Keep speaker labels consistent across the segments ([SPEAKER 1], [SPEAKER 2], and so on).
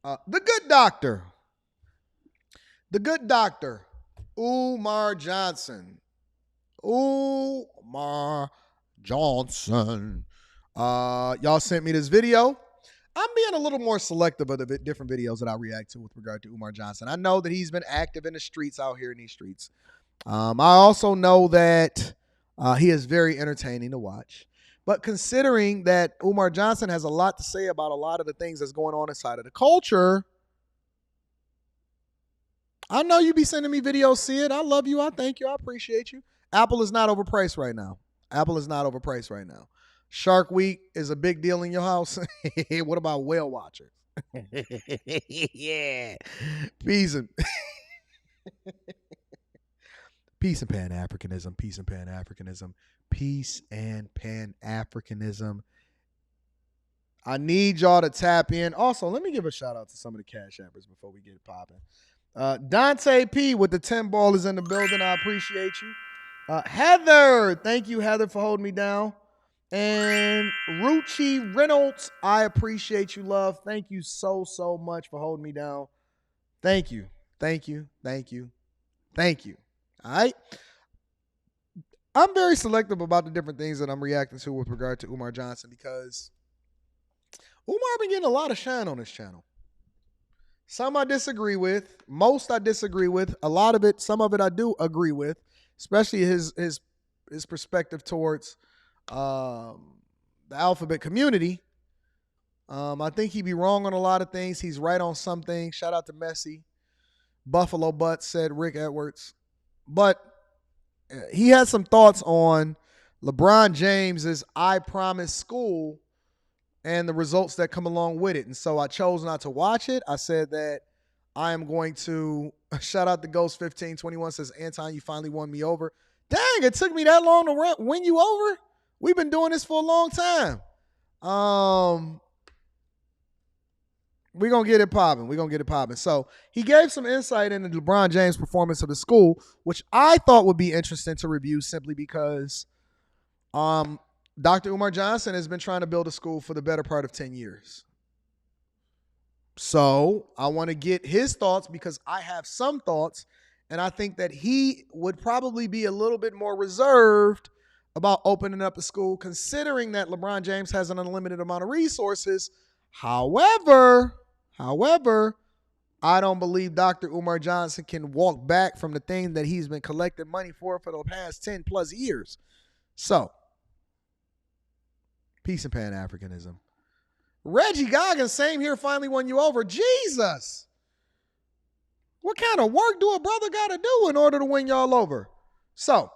[SPEAKER 1] The good doctor. The good doctor. Umar Johnson. Umar Johnson. Y'all sent me this video. I'm being a little more selective of the different videos that I react to with regard to Umar Johnson. I know that he's been active in the streets out here in these streets. I also know that he is very entertaining to watch. But considering that Umar Johnson has a lot to say about a lot of the things that's going on inside of the culture, I know you be sending me videos, see it. I love you. I thank you. I appreciate you. Apple is not overpriced right now. Apple is not overpriced right now. Shark Week is a big deal in your house. What about whale watchers? Yeah. Peace and peace and Pan-Africanism. Peace and Pan-Africanism. Peace and Pan-Africanism. I need y'all to tap in. Also, let me give a shout out to some of the Cash Appers before we get it popping. Dante P with the 10 ball is in the building. I appreciate you. Heather, thank you, Heather, for holding me down. And Ruchi Reynolds, I appreciate you, love. Thank you so much for holding me down. Thank you. Thank you. Thank you. Thank you. All right. I'm very selective about the different things that I'm reacting to with regard to Umar Johnson because Umar been getting a lot of shine on this channel. Some I disagree with. Most I disagree with. A lot of it, some of it I do agree with, especially his perspective towards the alphabet community. I think he'd be wrong on a lot of things. He's right on some things. Shout out to Messi. Buffalo Butt said Rick Edwards. But he had some thoughts on LeBron James's I Promise School and the results that come along with it. And so I chose not to watch it. I said that I am going to shout out to Ghost 1521 says, Anton, you finally won me over. Dang, it took me that long to win you over? We've been doing this for a long time. We're going to get it popping. We're going to get it popping. So he gave some insight into LeBron James' performance of the school, which I thought would be interesting to review simply because Dr. Umar Johnson has been trying to build a school for the better part of 10 years. So I want to get his thoughts because I have some thoughts, and I think that he would probably be a little bit more reserved about opening up a school, considering that LeBron James has an unlimited amount of resources. However, I don't believe Dr. Umar Johnson can walk back from the thing that he's been collecting money for the past 10 plus years. So, peace and Pan-Africanism. Reggie Goggins, same here, finally won you over. Jesus! What kind of work do a brother got to do in order to win y'all over? So,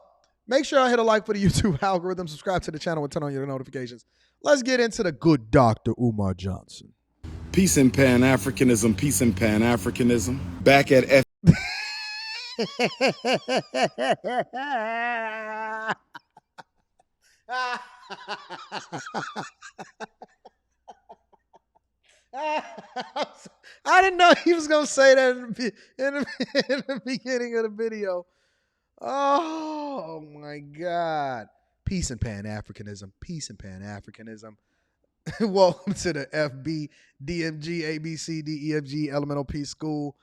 [SPEAKER 1] make sure I hit a like for the YouTube algorithm, subscribe to the channel, and turn on your notifications. Let's get into the good Dr. Umar Johnson.
[SPEAKER 2] Peace and Pan-Africanism, peace and Pan-Africanism. Back at F.
[SPEAKER 1] I didn't know he was going to say that in the beginning of the video. Oh, my God. Peace and Pan-Africanism. Peace and Pan-Africanism. Welcome to the FB, DMG, ABC, DEFG, Elemental P School.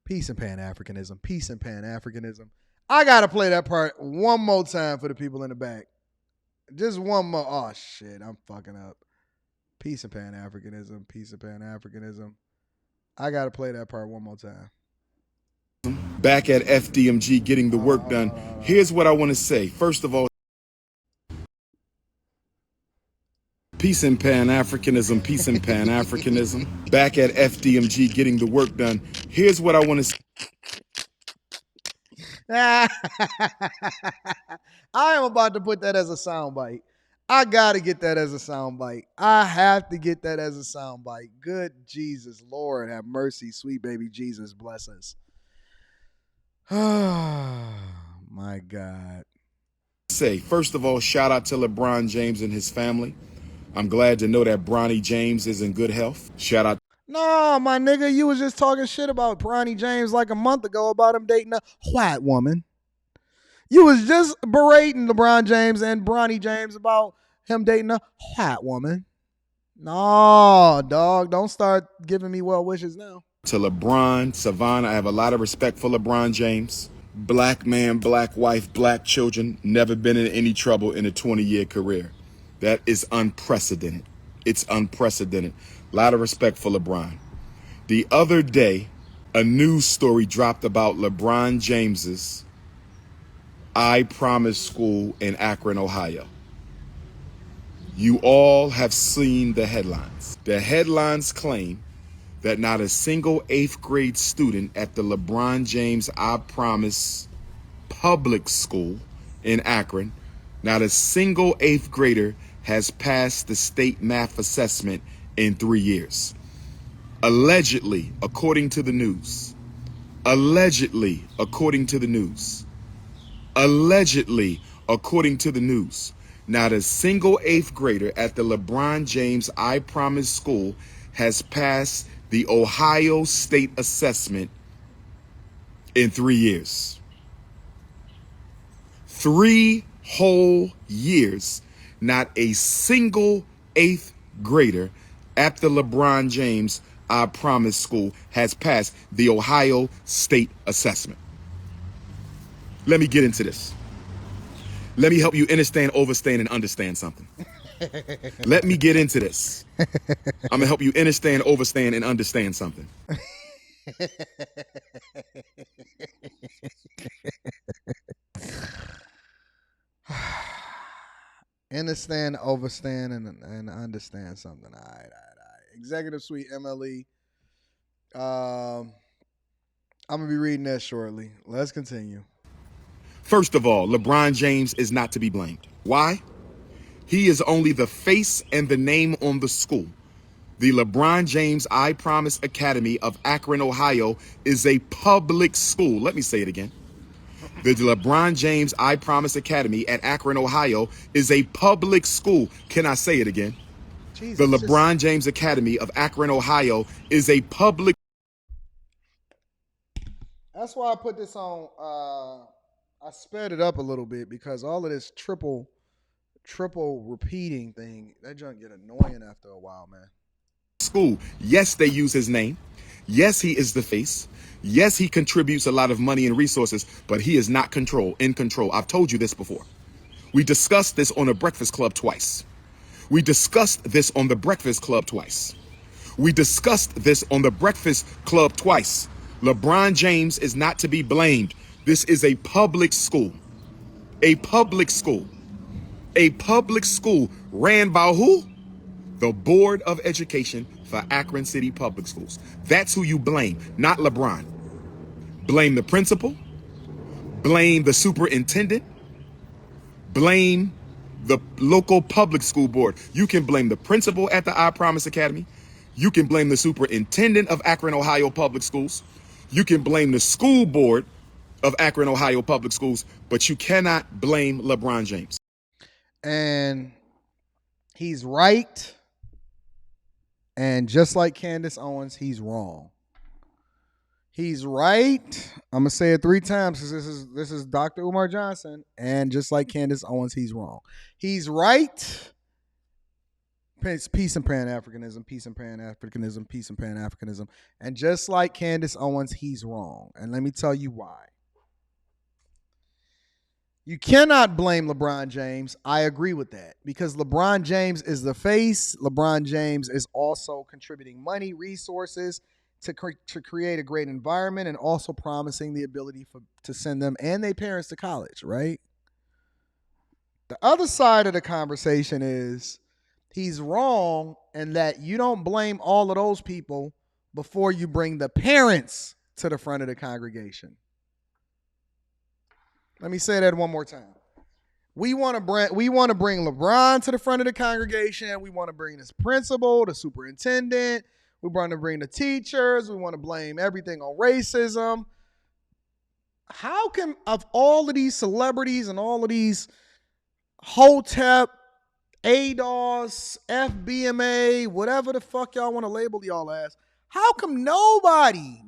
[SPEAKER 1] Peace and Pan-Africanism. Peace and Pan-Africanism. I got to play that part one more time for the people in the back. Just one more. Oh, shit. I'm fucking up. Peace and Pan-Africanism. Peace and Pan-Africanism. I got to play that part one more time.
[SPEAKER 2] Back at FDMG getting the work done. Here's what I want to say. First of all, peace and Pan-Africanism, peace and Pan-Africanism. Back at FDMG getting the work done. Here's what I want to say.
[SPEAKER 1] I am about to put that as a soundbite. I got to get that as a soundbite. I have to get that as a soundbite. Good Jesus, Lord, have mercy. Sweet baby Jesus, bless us. Oh, my God.
[SPEAKER 2] Say, first of all, shout out to LeBron James and his family. I'm glad to know that Bronny James is in good health. Shout out.
[SPEAKER 1] No, my nigga, you was just talking shit about Bronny James like a month ago about him dating a white woman. You was just berating LeBron James and Bronny James about him dating a white woman. No, dog, don't start giving me well wishes now.
[SPEAKER 2] To LeBron, Savannah, I have a lot of respect for LeBron James. Black man, black wife, black children, never been in any trouble in a 20-year career. That is unprecedented. It's unprecedented. A lot of respect for LeBron. The other day, a news story dropped about LeBron James's I Promise School in Akron, Ohio. You all have seen the headlines. The headlines claim that not a single 8th grade student at the LeBron James I Promise public school in Akron, not a single 8th grader has passed the state math assessment in 3 years. Allegedly, according to the news. Allegedly, according to the news. Allegedly, according to the news. Not a single 8th grader at the LeBron James I Promise School has passed the Ohio State assessment in 3 years. 3 whole years, not a single 8th grader at the LeBron James I Promise School has passed the Ohio State assessment. Let me get into this. Let me help you understand, overstand, and understand something. Let me get into this. I'm going to help you understand, overstand, and understand something.
[SPEAKER 1] Understand, overstand, and understand something. All right. Executive Suite MLE. I'm gonna be reading that shortly. Let's continue.
[SPEAKER 2] First of all, LeBron James is not to be blamed. Why? He is only the face and the name on the school. The LeBron James I Promise Academy of Akron, Ohio is a public school. Let me say it again. The LeBron James I Promise Academy at Akron, Ohio is a public school. Can I say it again?
[SPEAKER 1] Jesus,
[SPEAKER 2] the LeBron James Academy of Akron, Ohio is a public.
[SPEAKER 1] That's why I put this on. I sped it up a little bit because all of this triple repeating thing, that junk get annoying after a while, man.
[SPEAKER 2] School. Yes, they use his name. Yes, he is the face. Yes, he contributes a lot of money and resources, but he is not in control. I've told you this before. We discussed this on the Breakfast Club twice. We discussed this on the Breakfast Club twice. We discussed this on the Breakfast Club twice. LeBron James is not to be blamed. This is a public school. A public school. A public school ran by who? The Board of Education for Akron City Public Schools. That's who you blame, not LeBron. Blame the principal. Blame the superintendent. Blame the local public school board. You can blame the principal at the I Promise Academy. You can blame the superintendent of Akron, Ohio Public Schools. You can blame the school board of Akron, Ohio Public Schools, but you cannot blame LeBron James.
[SPEAKER 1] And he's right. And just like Candace Owens, he's wrong. He's right. I'm gonna say it 3 times because this is Dr. Umar Johnson. And just like Candace Owens, he's wrong. He's right. Peace and Pan-Africanism, peace and Pan-Africanism, peace and Pan-Africanism. And just like Candace Owens, he's wrong. And let me tell you why. You cannot blame LeBron James. I agree with that because LeBron James is the face. LeBron James is also contributing money, resources to create a great environment and also promising the ability to send them and their parents to college, right? The other side of the conversation is he's wrong in that you don't blame all of those people before you bring the parents to the front of the congregation. Let me say that one more time. We want to bring LeBron to the front of the congregation. We want to bring this principal, the superintendent. We want to bring the teachers. We want to blame everything on racism. How can, of all of these celebrities and all of these Hotep, ADOS, FBMA, whatever the fuck y'all want to label y'all as, How come nobody,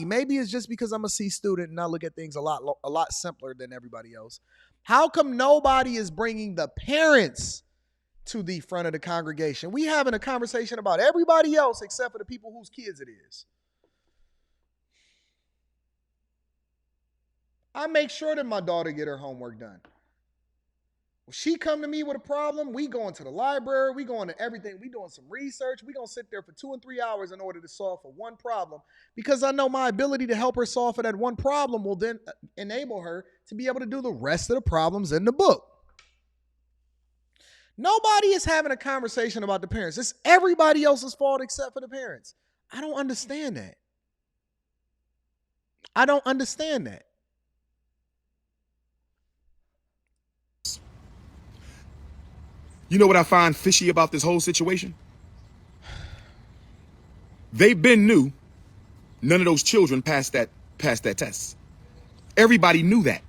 [SPEAKER 1] maybe it's just because I'm a C student and I look at things a lot simpler than everybody else. How come nobody is bringing the parents to the front of the congregation? We having a conversation about everybody else except for the people whose kids it is. I make sure that my daughter get her homework done. When she come to me with a problem, we going to the library, we going to everything. We doing some research. We going to sit there for 2 and 3 hours in order to solve for one problem because I know my ability to help her solve for that one problem will then enable her to be able to do the rest of the problems in the book. Nobody is having a conversation about the parents. It's everybody else's fault except for the parents. I don't understand that. I don't understand that.
[SPEAKER 2] You know what I find fishy about this whole situation? They been knew none of those children passed that test. Everybody knew that.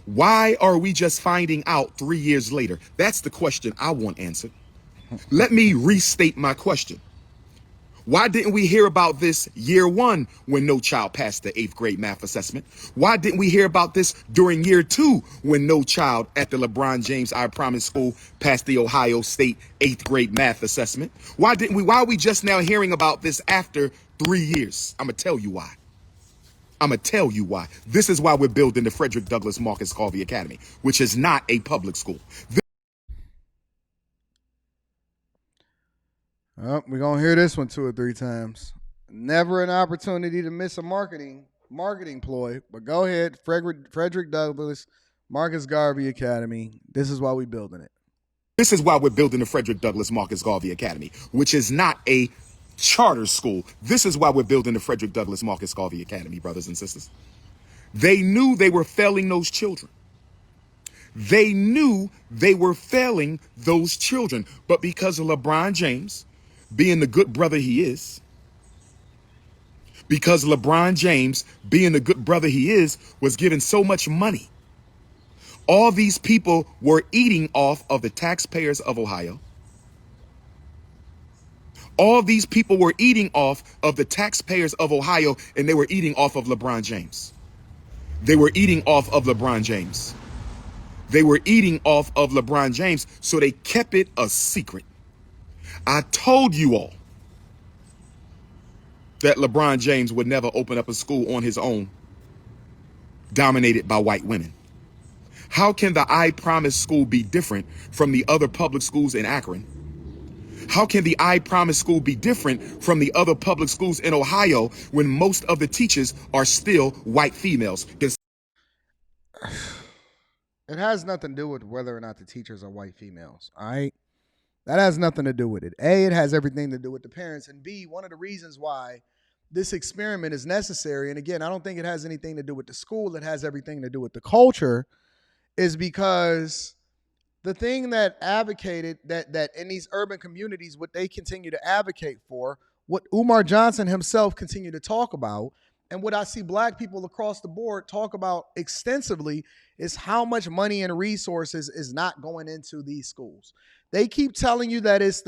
[SPEAKER 2] Why are we just finding out 3 years later? That's the question I want answered. Let me restate my question. Why didn't we hear about this year one when no child passed the 8th grade math assessment? Why didn't we hear about this during year 2 when no child at the LeBron James I Promise School passed the Ohio State 8th grade math assessment? Why are we just now hearing about this after 3 years? I'm going to tell you why. This is why we're building the Frederick Douglass Marcus Garvey Academy, which is not a public school.
[SPEAKER 1] We're going to hear this one 2 or 3 times. Never an opportunity to miss a marketing ploy, but go ahead. Frederick Douglass, Marcus Garvey Academy. This is why we're building it.
[SPEAKER 2] This is why we're building the Frederick Douglass Marcus Garvey Academy, which is not a charter school. This is why we're building the Frederick Douglass Marcus Garvey Academy, brothers and sisters. They knew they were failing those children. They knew they were failing those children, but because of LeBron James being the good brother he is, was given so much money. All these people were eating off of the taxpayers of Ohio. All these people were eating off of the taxpayers of Ohio, and they were eating off of LeBron James. They were eating off of LeBron James, so they kept it a secret. I told you all that LeBron James would never open up a school on his own dominated by white women. How can the I Promise School be different from the other public schools in Akron? How can the I Promise School be different from the other public schools in Ohio when most of the teachers are still white females?
[SPEAKER 1] It has nothing to do with whether or not the teachers are white females, all right? That has nothing to do with it. A, it has everything to do with the parents. And B, one of the reasons why this experiment is necessary, and again, I don't think it has anything to do with the school, it has everything to do with the culture, is because the thing that advocated that in these urban communities, what they continue to advocate for, what Umar Johnson himself continued to talk about, and what I see black people across the board talk about extensively is how much money and resources is not going into these schools. They keep telling you that it's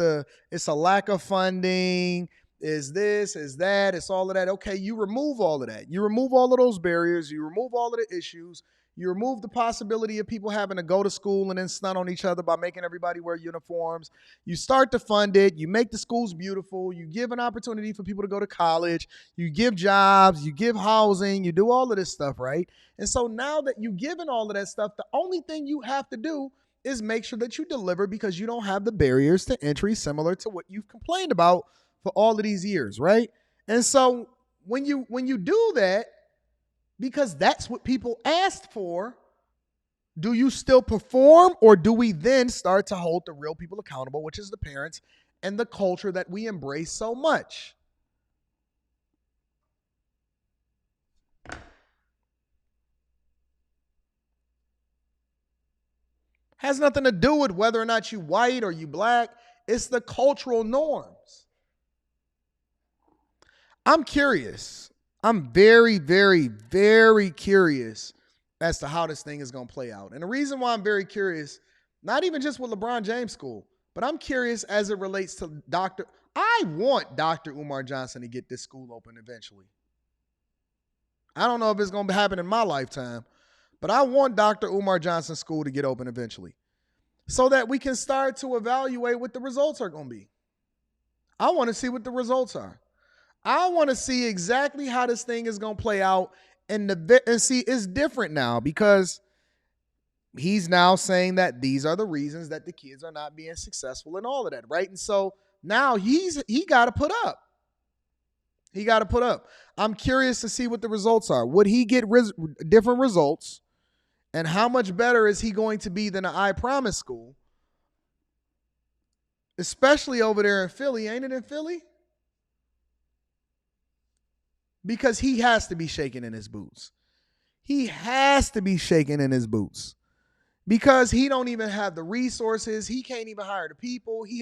[SPEAKER 1] a lack of funding, is this, is that, it's all of that. Okay, you remove all of that. You remove all of those barriers. You remove all of the issues. You remove the possibility of people having to go to school and then stunt on each other by making everybody wear uniforms. You start to fund it. You make the schools beautiful. You give an opportunity for people to go to college. You give jobs. You give housing. You do all of this stuff, right? And so now that you've given all of that stuff, the only thing you have to do is make sure that you deliver because you don't have the barriers to entry similar to what you've complained about for all of these years, right? And so when you do that, because that's what people asked for, do you still perform, or do we then start to hold the real people accountable, which is the parents and the culture that we embrace so much? Has nothing to do with whether or not you white or you black. It's the cultural norms. I'm curious. I'm very, very, very curious as to how this thing is going to play out. And the reason why I'm very curious, not even just with LeBron James School, But I'm curious as it relates to Dr. I want Dr. Umar Johnson to get this school open eventually. I don't know if it's going to happen in my lifetime, but I want Dr. Umar Johnson's school to get open eventually so that we can start to evaluate what the results are going to be. I want to see what the results are. I want to see exactly how this thing is going to play out. And see, it's different now because he's now saying that these are the reasons that the kids are not being successful and all of that, right? And so now he got to put up. He got to put up. I'm curious to see what the results are. Would he get different results? And how much better is he going to be than an I Promise school? Especially over there in Philly. Ain't it in Philly? Because he has to be shaking in his boots. He has to be shaking in his boots. Because he don't even have the resources. He can't even hire the people. He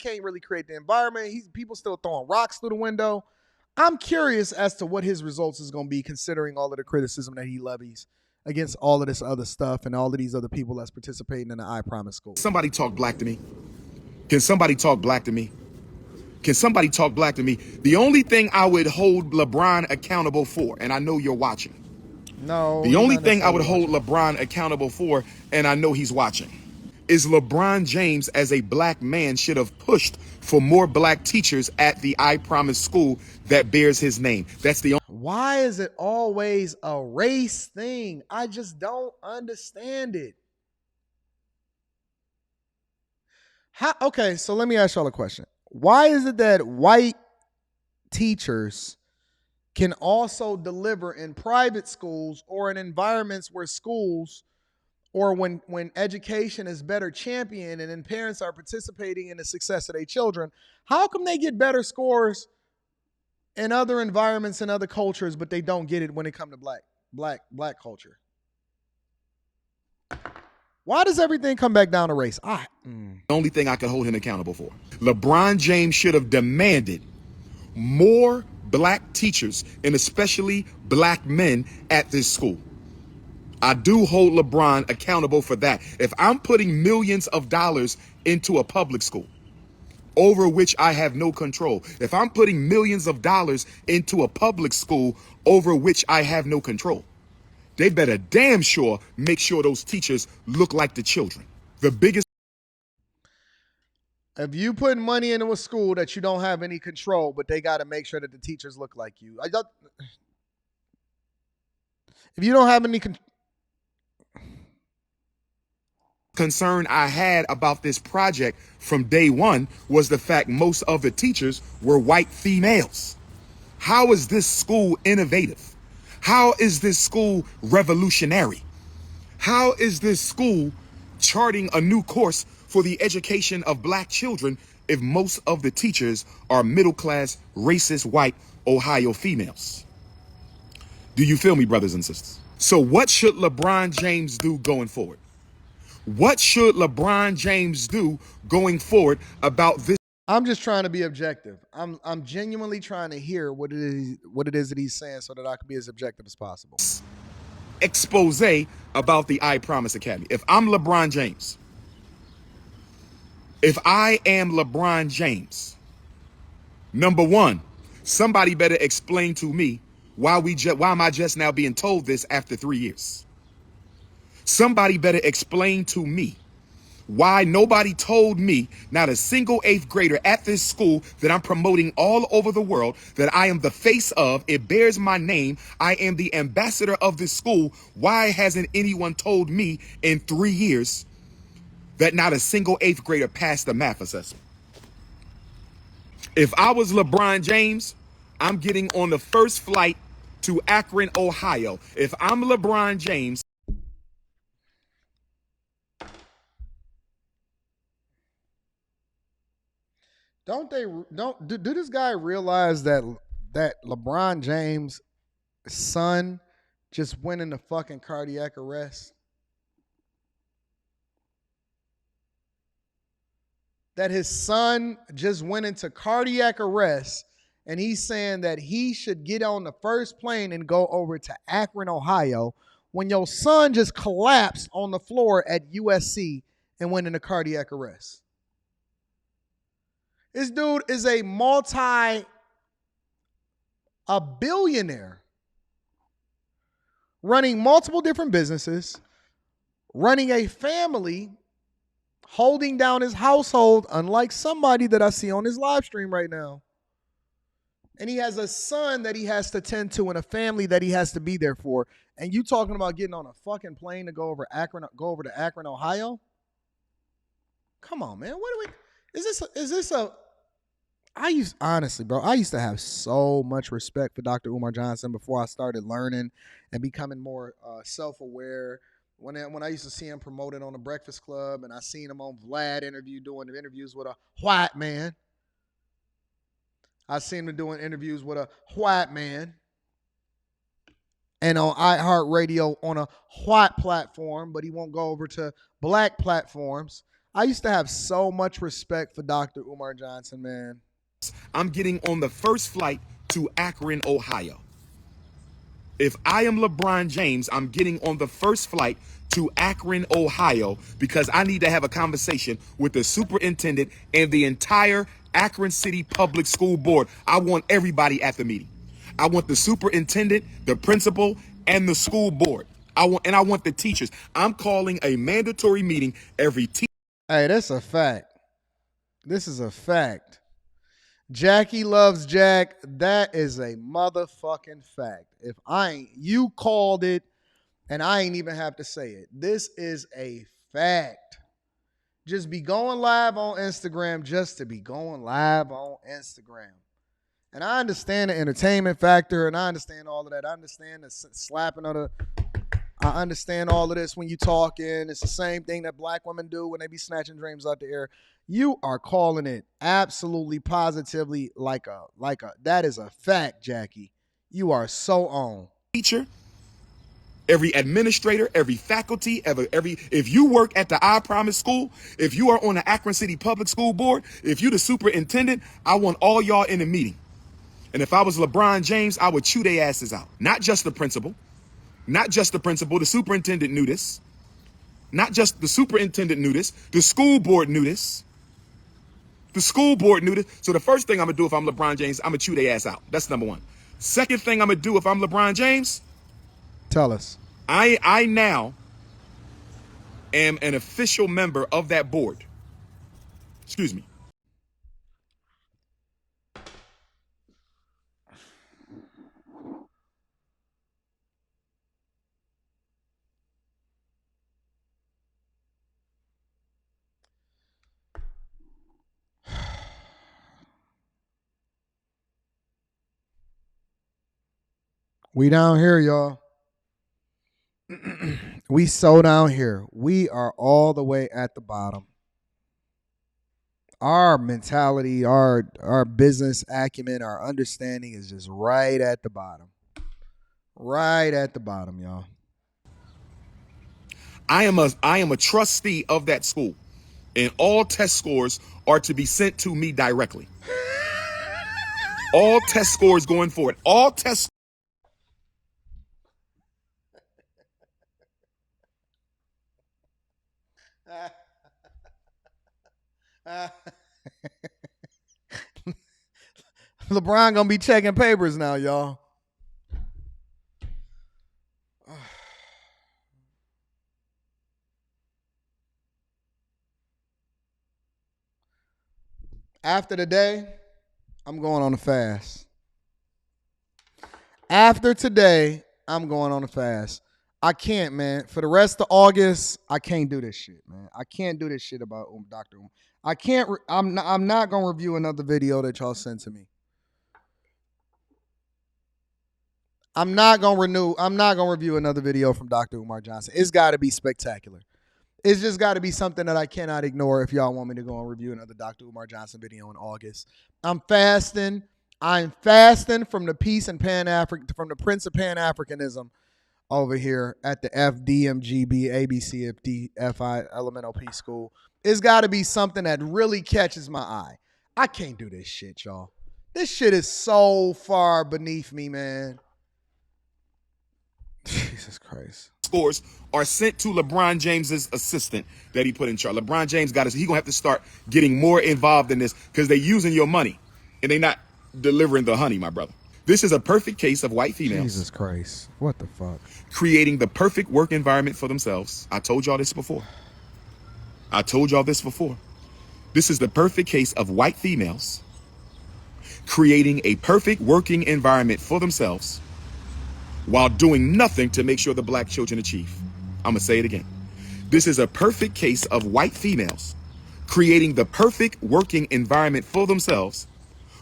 [SPEAKER 1] can't really create the environment. People still throwing rocks through the window. I'm curious as to what his results is going to be, considering all of the criticism that he levies against all of this other stuff and all of these other people that's participating in the I Promise school.
[SPEAKER 2] Somebody talk black to me. Can somebody talk black to me? Can somebody talk black to me? The only thing I would hold LeBron accountable for, and I know you're watching.
[SPEAKER 1] No.
[SPEAKER 2] The only thing I would hold LeBron accountable for, and I know he's watching, is LeBron James as a black man should have pushed for more black teachers at the I Promise school that bears his name. That's the only.
[SPEAKER 1] Why is it always a race thing? I just don't understand it. Okay, so let me ask y'all a question. Why is it that white teachers can also deliver in private schools or in environments where schools or when education is better championed and then parents are participating in the success of their children, how come they get better scores in other environments and other cultures, but they don't get it when it comes to black culture? Why does everything come back down to race?
[SPEAKER 2] The only thing I could hold him accountable for. LeBron James should have demanded more black teachers and especially black men at this school. I do hold LeBron accountable for that. If I'm putting millions of dollars into a public school over which I have no control, if I'm putting millions of dollars into a public school over which I have no control, they better damn sure make sure those teachers look like the children. The biggest.
[SPEAKER 1] If you put money into a school that you don't have any control, but they got to make sure that the teachers look like you. If you don't have any
[SPEAKER 2] concern I had about this project from day one was the fact most of the teachers were white females. How is this school innovative? How is this school revolutionary? How is this school charting a new course for the education of black children if most of the teachers are middle-class, racist, white Ohio females? Do you feel me, brothers and sisters? So what should LeBron James do going forward? What should LeBron James do going forward about this?
[SPEAKER 1] I'm just trying to be objective. I'm genuinely trying to hear what it is that he's saying so that I can be as objective as possible.
[SPEAKER 2] Expose about the I Promise Academy. If I'm LeBron James, if I am LeBron James, number one, somebody better explain to me why am I just now being told this after 3 years? Somebody better explain to me why nobody told me, not a single 8th grader at this school that I'm promoting all over the world, that I am the face of, it bears my name, I am the ambassador of this school. Why hasn't anyone told me in 3 years that not a single 8th grader passed the math assessment? If I was LeBron James, I'm getting on the first flight to Akron, Ohio. If I'm LeBron James,
[SPEAKER 1] Do this guy realize that LeBron James' son just went into fucking cardiac arrest? That his son just went into cardiac arrest, and he's saying that he should get on the first plane and go over to Akron, Ohio, when your son just collapsed on the floor at USC and went into cardiac arrest. This dude is a billionaire running multiple different businesses, running a family, holding down his household, unlike somebody that I see on his live stream right now. And he has a son that he has to tend to and a family that he has to be there for. And you talking about getting on a fucking plane to go over to Akron, Ohio? Come on, man. What do we is this a honestly, bro, I used to have so much respect for Dr. Umar Johnson before I started learning and becoming more self-aware. When I used to see him promoted on the Breakfast Club, and I seen him on Vlad doing the interviews with a white man. I seen him doing interviews with a white man. And on iHeartRadio on a white platform, but he won't go over to black platforms. I used to have so much respect for Dr. Umar Johnson, man.
[SPEAKER 2] I'm getting on the first flight to Akron, Ohio. If I am LeBron James, I'm getting on the first flight to Akron, Ohio, because I need to have a conversation with the superintendent and the entire Akron City Public School Board. I want everybody at the meeting. I want the superintendent, the principal, and the school board. I want the teachers. I'm calling a mandatory meeting every
[SPEAKER 1] Hey, that's a fact. This is a fact. Jackie loves Jack. That is a motherfucking fact. If you called it, and I ain't even have to say it. This is a fact. Just be going live on Instagram just to be going live on Instagram. And I understand the entertainment factor, and I understand all of that. I understand the slapping of the. I understand all of this when you talking. It's the same thing that black women do when they be snatching dreams out the air. You are calling it absolutely positively like a that is a fact, Jackie. You are so on.
[SPEAKER 2] Teacher, every administrator, every faculty, if you work at the I Promise School, if you are on the Akron City Public School Board, if you're the superintendent, I want all y'all in a meeting. And if I was LeBron James, I would chew their asses out. Not just the principal. Not just the principal. The superintendent knew this. Not just the superintendent knew this. The school board knew this. The school board knew this. So the first thing I'm going to do if I'm LeBron James, I'm going to chew their ass out. That's number one. Second thing I'm going to do if I'm LeBron James.
[SPEAKER 1] Tell us.
[SPEAKER 2] I now am an official member of that board. Excuse me.
[SPEAKER 1] We down here, y'all. We so down here. We are all the way at the bottom. Our mentality, our business acumen, our understanding is just right at the bottom. Right at the bottom, y'all.
[SPEAKER 2] I am a trustee of that school, and all test scores are to be sent to me directly. All test scores going forward. All test.
[SPEAKER 1] LeBron gonna be checking papers now, y'all. After today, I'm going on a fast. After today, I'm going on a fast. I can't, man. For the rest of August, I can't do this shit, man. I can't do this shit about Dr. I can't. I'm not gonna review another video that y'all sent to me. I'm not gonna review another video from Dr. Umar Johnson. It's got to be spectacular. It's just got to be something that I cannot ignore if y'all want me to go and review another Dr. Umar Johnson video in August. I'm fasting from the from the Prince of Pan-Africanism over here at the FDMGB ABCFD Elemental P School. It's got to be something that really catches my eye. I can't do this shit, y'all. This shit is so far beneath me, man. Jesus Jesus Christ.
[SPEAKER 2] scores are sent to LeBron James's assistant that he put in charge. LeBron James he gonna have to start getting more involved in this because they're using your money and they're not delivering the honey, my brother. This is a perfect case of white females
[SPEAKER 1] Jesus Christ. What the fuck?
[SPEAKER 2] creating the perfect work environment for themselves. I told y'all this before. This is the perfect case of white females creating a perfect working environment for themselves while doing nothing to make sure the black children achieve. I'm gonna say it again. This is a perfect case of white females creating the perfect working environment for themselves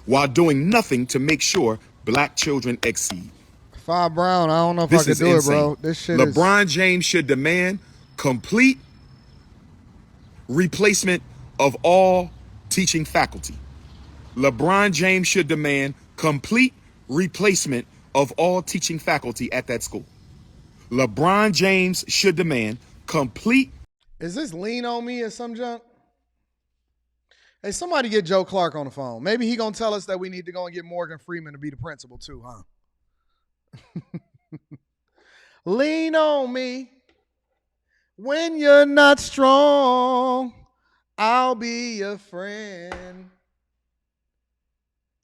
[SPEAKER 2] while doing nothing to make sure black children exceed.
[SPEAKER 1] Five Brown, I don't know if
[SPEAKER 2] This
[SPEAKER 1] I could
[SPEAKER 2] is
[SPEAKER 1] do
[SPEAKER 2] insane.
[SPEAKER 1] it, bro. This shit
[SPEAKER 2] LeBron James should demand complete replacement of all teaching faculty. LeBron James should demand complete replacement of all teaching faculty at that school. LeBron James should demand complete.
[SPEAKER 1] Is this lean on me or some junk? Hey, somebody get Joe Clark on the phone. Maybe he gonna tell us that we need to go and get Morgan Freeman to be the principal too, huh? Lean on me when you're not strong. I'll be your friend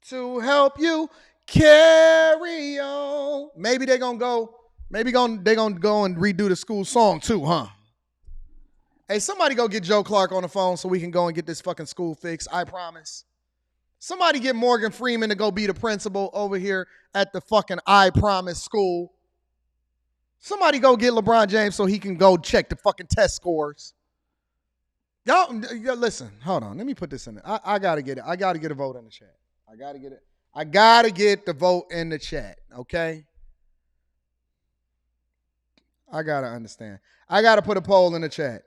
[SPEAKER 1] to help you carry on. Maybe they're gonna go. Maybe they're gonna go and redo the school song too, huh? Hey, somebody go get Joe Clark on the phone so we can go and get this fucking school fixed. I promise. Somebody get Morgan Freeman to go be the principal over here at the fucking I Promise school. Somebody go get LeBron James so he can go check the fucking test scores. Y'all, listen, hold on. Let me put this in there. I got to get it. I got to get a vote in the chat. I got to get it. I got to get the vote in the chat, okay? I got to understand. I got to put a poll in the chat.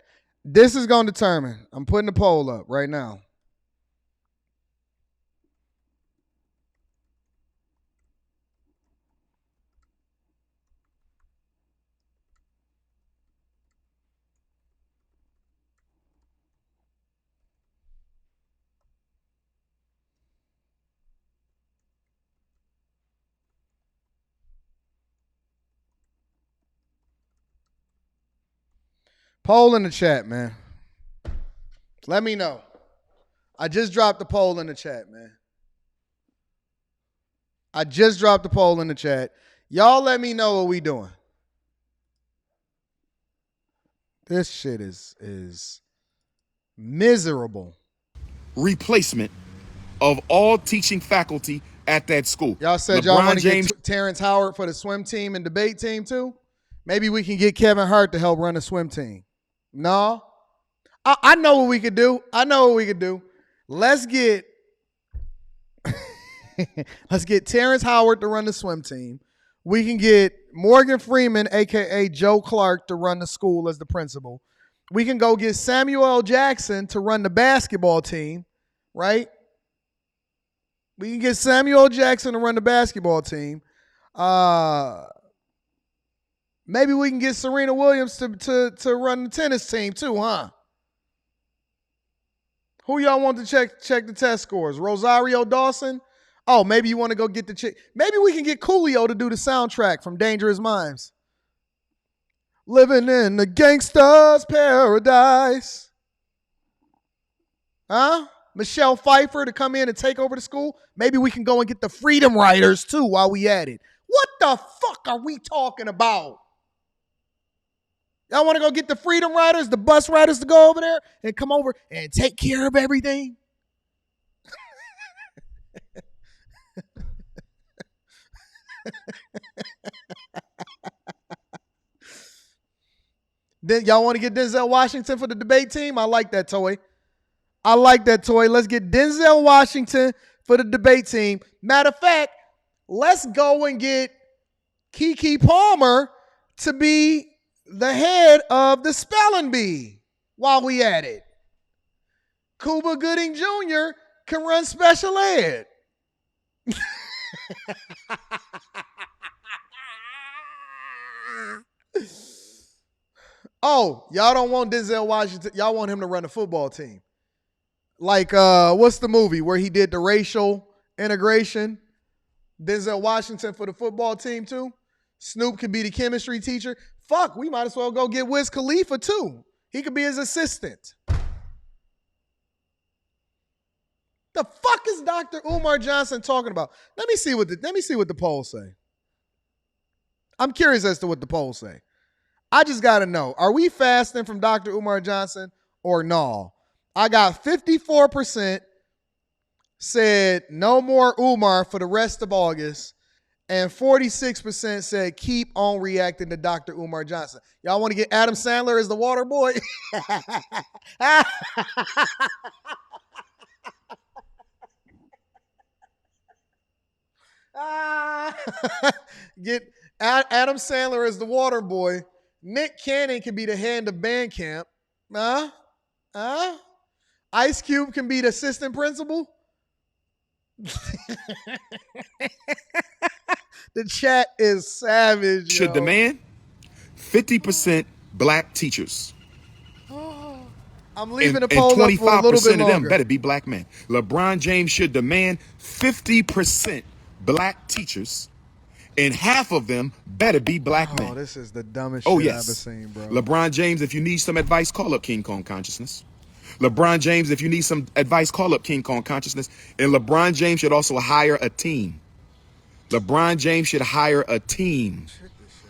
[SPEAKER 1] This is going to determine. I'm putting the poll up right now. Poll in the chat, man. Let me know. I just dropped the poll in the chat, man. I just dropped the poll in the chat. Y'all let me know what we doing. This shit is miserable.
[SPEAKER 2] Replacement of all teaching faculty at that school.
[SPEAKER 1] Y'all said y'all want to get Terrence Howard for the swim team and debate team too? Maybe we can get Kevin Hart to help run the swim team. No? I know what we could do. Let's get Terrence Howard to run the swim team. We can get Morgan Freeman, a.k.a. Joe Clark, to run the school as the principal. We can go get Samuel L. Jackson to run the basketball team, right? We can get Samuel L. Jackson to run the basketball team. Maybe we can get Serena Williams to run the tennis team too, huh? Who y'all want to check the test scores? Rosario Dawson? Oh, maybe you want to go get the chick. Maybe we can get Coolio to do the soundtrack from Dangerous Minds. Living in the gangsta's paradise. Huh? Michelle Pfeiffer to come in and take over the school. Maybe we can go and get the Freedom Riders too while we at it. What the fuck are we talking about? Y'all want to go get the Freedom Riders, the bus riders to go over there and come over and take care of everything? Then y'all want to get Denzel Washington for the debate team? I like that toy. Let's get Denzel Washington for the debate team. Matter of fact, let's go and get Keke Palmer to be the head of the spelling bee while we at it. Cuba Gooding Jr. can run special ed. Oh, y'all don't want Denzel Washington. Y'all want him to run the football team. Like, what's the movie where he did the racial integration? Denzel Washington for the football team too? Snoop could be the chemistry teacher. Fuck, we might as well go get Wiz Khalifa too. He could be his assistant. The fuck is Dr. Umar Johnson talking about? Let me see what the polls say. I'm curious as to what the polls say. I just gotta know: are we fasting from Dr. Umar Johnson or no? I got 54% said no more Umar for the rest of August, and 46% said keep on reacting to Dr. Umar Johnson. Y'all want to get Adam Sandler as the water boy? Get Adam Sandler as the water boy. Nick Cannon can be the hand of Bandcamp. Ice Cube can be the assistant principal. The chat is savage.
[SPEAKER 2] Should demand 50% black teachers.
[SPEAKER 1] I'm leaving the poll up for a little bit longer. 25%
[SPEAKER 2] of them better be black men. LeBron James should demand 50% black teachers, and half of them better be black men.
[SPEAKER 1] Oh, this is the dumbest shit I've ever seen, bro.
[SPEAKER 2] LeBron James, if you need some advice, call up King Kong Consciousness. LeBron James, if you need some advice, call up King Kong Consciousness. And LeBron James should also hire a team. LeBron James should hire a team.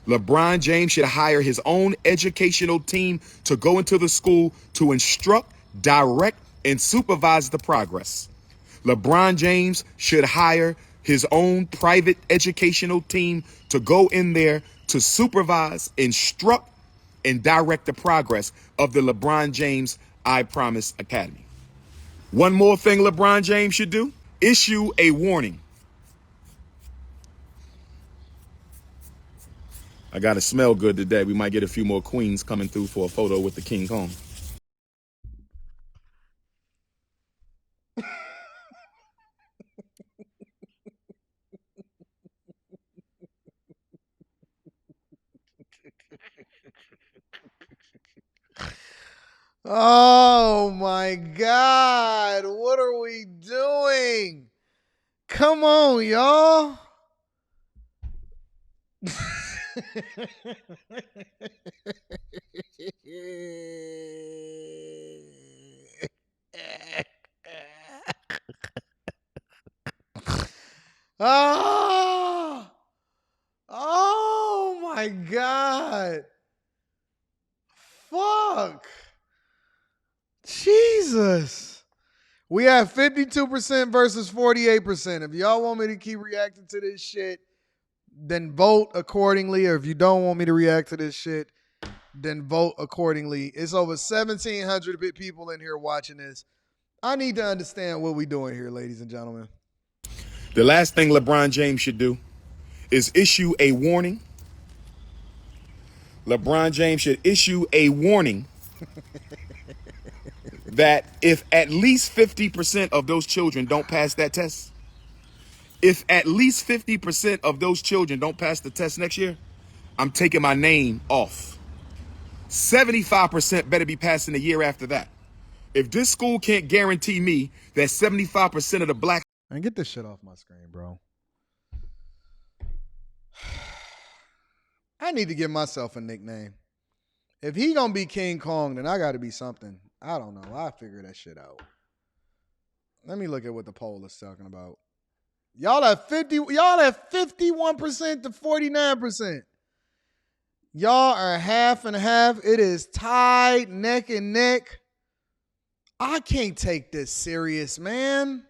[SPEAKER 2] LeBron James should hire his own educational team to go into the school to instruct, direct, and supervise the progress. LeBron James should hire his own private educational team to go in there to supervise, instruct, and direct the progress of the LeBron James I Promise Academy. One more thing LeBron James should do: issue a warning. I gotta smell good today. We might get a few more queens coming through for a photo with the King Kong.
[SPEAKER 1] Oh my God. What are we doing? Come on, y'all. Oh my God. Fuck. Jesus. We have 52% versus 48%. If y'all want me to keep reacting to this shit, then vote accordingly. Or if you don't want me to react to this shit, then vote accordingly. It's over 1,700 people in here watching this. I need to understand what we're doing here, ladies and gentlemen.
[SPEAKER 2] The last thing LeBron James should do is issue a warning. LeBron James should issue a warning that if at least 50% of those children don't pass that test, if at least 50% of those children don't pass the test next year, I'm taking my name off. 75% better be passing the year after that. If this school can't guarantee me that 75% of the black...
[SPEAKER 1] And get this shit off my screen, bro. I need to give myself a nickname. If he gonna be King Kong, then I gotta be something. I don't know. I'll figure that shit out. Let me look at what the poll is talking about. Y'all have 51% to 49%. Y'all are half and half. It is tied neck and neck. I can't take this serious, man.